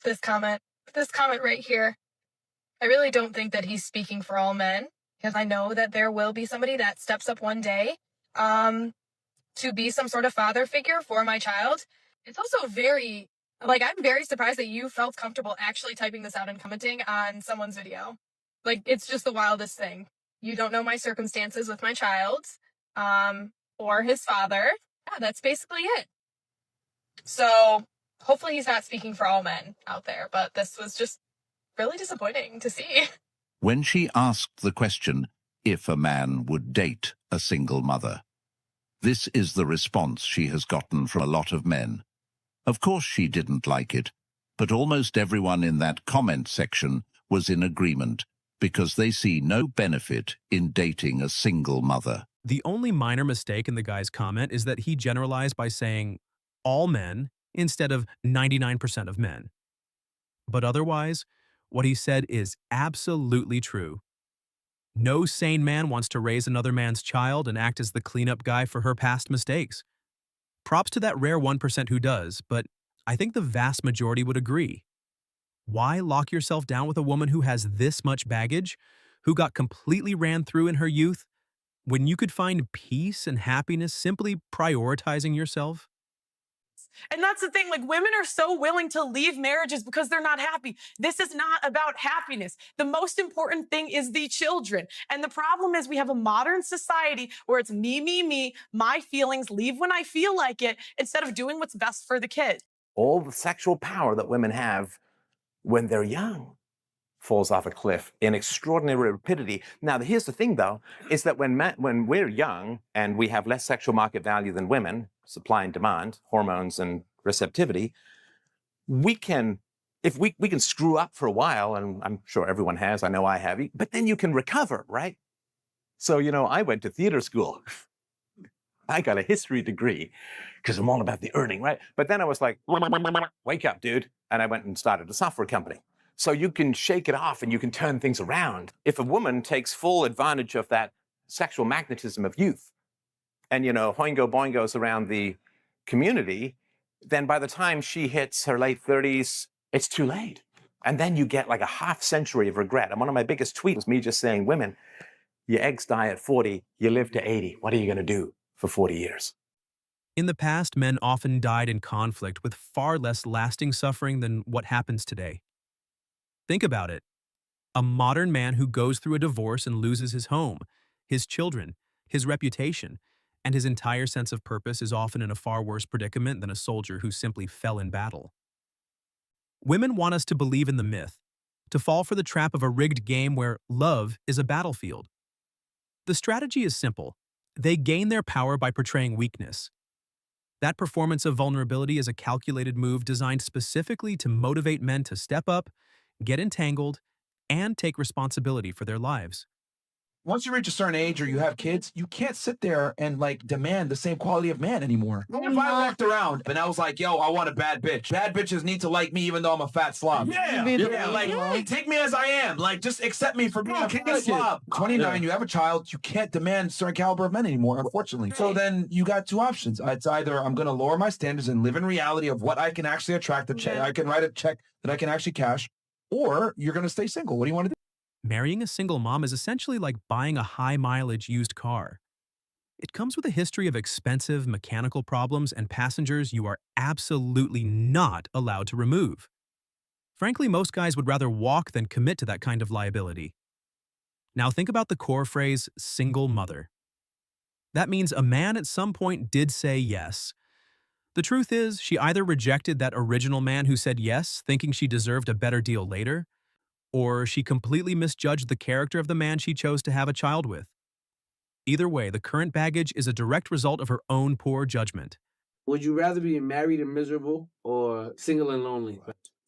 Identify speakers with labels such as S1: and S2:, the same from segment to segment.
S1: this comment. This comment right here. I really don't think that he's speaking for all men, because I know that there will be somebody that steps up one day to be some sort of father figure for my child. It's also very, like, I'm very surprised that you felt comfortable actually typing this out and commenting on someone's video. Like, it's just the wildest thing. You don't know my circumstances with my child, or his father. Yeah, that's basically it. So hopefully he's not speaking for all men out there, but this was just really disappointing to see.
S2: When she asked the question if a man would date a single mother, this is the response she has gotten from a lot of men. Of course she didn't like it, but almost everyone in that comment section was in agreement because they see no benefit in dating a single mother.
S3: The only minor mistake in the guy's comment is that he generalized by saying all men instead of 99% of men. But otherwise, what he said is absolutely true. No sane man wants to raise another man's child and act as the cleanup guy for her past mistakes. Props to that rare 1% who does, but I think the vast majority would agree. Why lock yourself down with a woman who has this much baggage, who got completely ran through in her youth, when you could find peace and happiness simply prioritizing yourself?
S4: And that's the thing, like, women are so willing to leave marriages because they're not happy. This is not about happiness. The most important thing is the children. And the problem is we have a modern society where it's me, my feelings, leave when I feel like it, instead of doing what's best for the kid.
S5: All the sexual power that women have when they're young falls off a cliff in extraordinary rapidity. Now, here's the thing, though, is that when we're young and we have less sexual market value than women, supply and demand, hormones and receptivity, we can screw up for a while, and I'm sure everyone has, I know I have, but then you can recover, right? So, I went to theater school. I got a history degree because I'm all about the earning, right? But then I was like, wake up, dude. And I went and started a software company. So you can shake it off and you can turn things around. If a woman takes full advantage of that sexual magnetism of youth and, hoingo boingos around the community, then by the time she hits her late 30s, it's too late. And then you get like a half century of regret. And one of my biggest tweets was me just saying, women, your eggs die at 40, you live to 80. What are you going to do for 40 years?
S3: In the past, men often died in conflict with far less lasting suffering than what happens today. Think about it. A modern man who goes through a divorce and loses his home, his children, his reputation, and his entire sense of purpose is often in a far worse predicament than a soldier who simply fell in battle. Women want us to believe in the myth, to fall for the trap of a rigged game where love is a battlefield. The strategy is simple. They gain their power by portraying weakness. That performance of vulnerability is a calculated move designed specifically to motivate men to step up, get entangled, and take responsibility for their lives.
S6: Once you reach a certain age or you have kids, you can't sit there and demand the same quality of man anymore. If I walked around and I was like, yo, I want a bad bitch. Bad bitches need to like me even though I'm a fat slob. Yeah, take me as I am. Just accept me for being a fat slob. 29, you have a child, you can't demand certain caliber of men anymore, unfortunately. So then you got two options. It's either I'm going to lower my standards and live in reality of what I can actually attract, I can write a check that I can actually cash, or you're going to stay single. What do you want to do?
S3: Marrying a single mom is essentially like buying a high-mileage used car. It comes with a history of expensive mechanical problems and passengers you are absolutely not allowed to remove. Frankly, most guys would rather walk than commit to that kind of liability. Now think about the core phrase, single mother. That means a man at some point did say yes. The truth is, she either rejected that original man who said yes, thinking she deserved a better deal later, or she completely misjudged the character of the man she chose to have a child with. Either way, the current baggage is a direct result of her own poor judgment.
S7: Would you rather be married and miserable or single and lonely?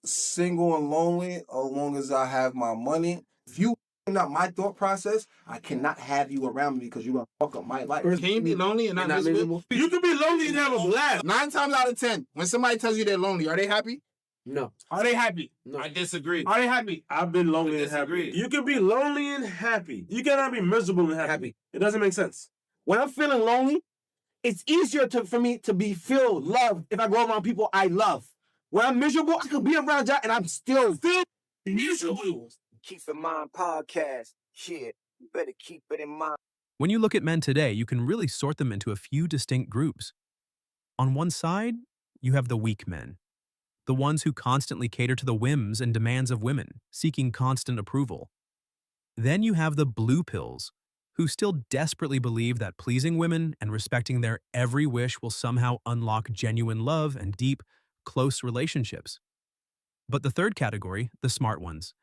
S8: Single and lonely, as long as I have my money. If you not my thought process, I cannot have you around me because you're going to fuck up my life.
S7: Can you be lonely and not miserable?
S8: You can be lonely and have a blast. 9 times out of 10, when somebody tells you they're lonely, are they happy?
S7: No.
S8: Are they happy?
S7: No.
S9: I disagree.
S8: Are they happy?
S9: I've been lonely and happy. You can be lonely and happy. You cannot be miserable and happy. It doesn't make sense.
S8: When I'm feeling lonely, it's easier for me to feel loved if I go around people I love.
S9: When I'm miserable, I could be around y'all and I'm still miserable.
S8: Keep in mind podcast. Shit, you better keep it in mind.
S3: When you look at men today, you can really sort them into a few distinct groups. On one side, you have the weak men, the ones who constantly cater to the whims and demands of women, seeking constant approval. Then you have the blue pills, who still desperately believe that pleasing women and respecting their every wish will somehow unlock genuine love and deep, close relationships. But the third category, the smart ones,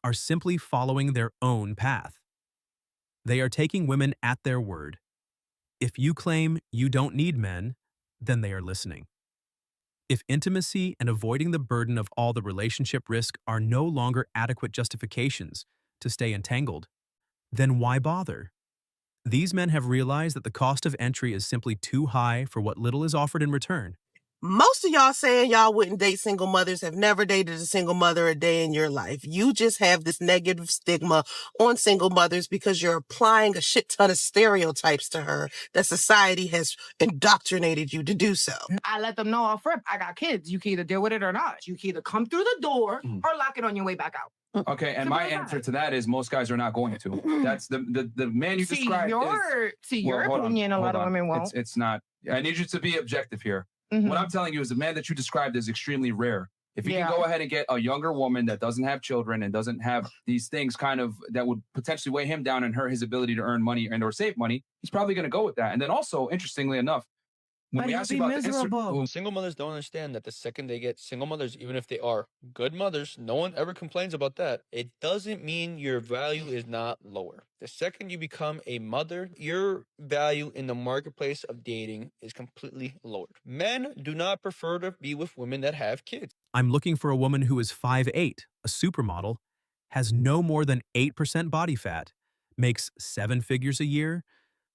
S3: are simply following their own path. They are taking women at their word. If you claim you don't need men, then they are listening. If intimacy and avoiding the burden of all the relationship risk are no longer adequate justifications to stay entangled, then why bother? These men have realized that the cost of entry is simply too high for what little is offered in return.
S10: Most of y'all saying y'all wouldn't date single mothers have never dated a single mother a day in your life. You just have this negative stigma on single mothers because you're applying a shit ton of stereotypes to her that society has indoctrinated you to do so.
S11: I let them know off rip, I got kids. You can either deal with it or not. You can either come through the door or lock it on your way back out.
S6: Okay, and my answer to that is most guys are not going to. That's the man you described.
S11: Your opinion, a lot of women won't.
S6: It's not. I need you to be objective here. What I'm telling you is the man that you described is extremely rare. If you can go ahead and get a younger woman that doesn't have children and doesn't have these things kind of that would potentially weigh him down and hurt his ability to earn money and or save money, he's probably going to go with that. And then also, interestingly enough, when we ask you about
S12: Single mothers don't understand that the second they get single mothers, even if they are good mothers, no one ever complains about that. It doesn't mean your value is not lower. The second you become a mother, your value in the marketplace of dating is completely lowered. Men do not prefer to be with women that have kids.
S3: I'm looking for a woman who is 5'8", a supermodel, has no more than 8% body fat, makes 7 figures a year,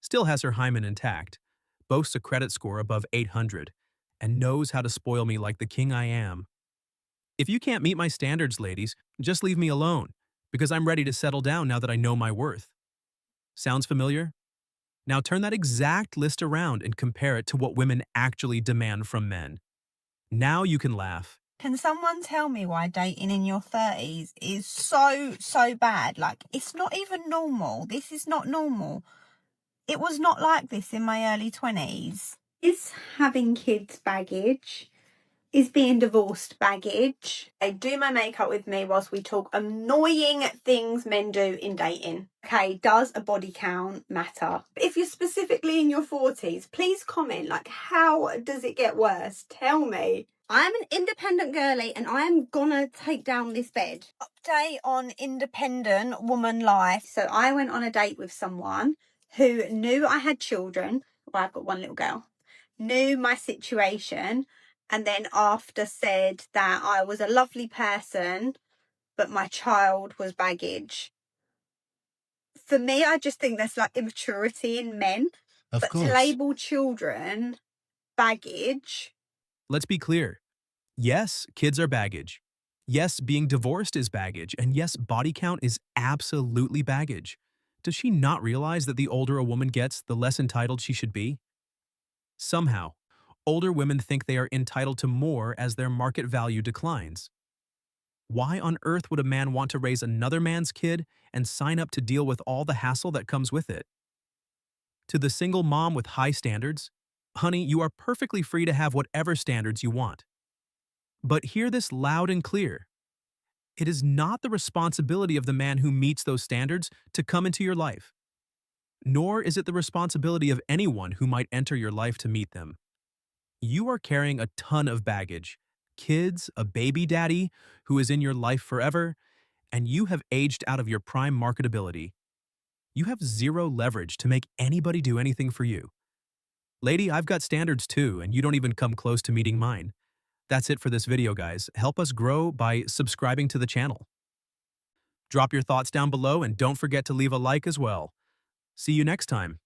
S3: still has her hymen intact, boasts a credit score above 800, and knows how to spoil me like the king I am. If you can't meet my standards, ladies, just leave me alone, because I'm ready to settle down now that I know my worth. Sounds familiar? Now turn that exact list around and compare it to what women actually demand from men. Now you can laugh.
S13: Can someone tell me why dating in your 30s is so bad? Like, it's not even normal. This is not normal. It was not like this in my early 20s.
S14: Is having kids baggage? Is being divorced baggage?
S13: They do my makeup with me whilst we talk annoying things men do in dating.
S14: Okay, does a body count matter?
S13: If you're specifically in your 40s, please comment, like, how does it get worse? Tell me.
S14: I'm an independent girly and I am gonna take down this bed.
S13: Update on independent woman life.
S14: So I went on a date with someone who knew I had children. Well, I've got one little girl. Knew my situation, and then after said that I was a lovely person, but my child was baggage.
S13: For me, I just think there's like immaturity in men.
S2: Of course.
S14: To label children baggage.
S3: Let's be clear. Yes, kids are baggage. Yes, being divorced is baggage. And yes, body count is absolutely baggage. Does she not realize that the older a woman gets, the less entitled she should be? Somehow, older women think they are entitled to more as their market value declines. Why on earth would a man want to raise another man's kid and sign up to deal with all the hassle that comes with it? To the single mom with high standards, honey, you are perfectly free to have whatever standards you want. But hear this loud and clear. It is not the responsibility of the man who meets those standards to come into your life. Nor is it the responsibility of anyone who might enter your life to meet them. You are carrying a ton of baggage, kids, a baby daddy who is in your life forever, and you have aged out of your prime marketability. You have zero leverage to make anybody do anything for you. Lady, I've got standards too, and you don't even come close to meeting mine. That's it for this video, guys. Help us grow by subscribing to the channel. Drop your thoughts down below and don't forget to leave a like as well. See you next time.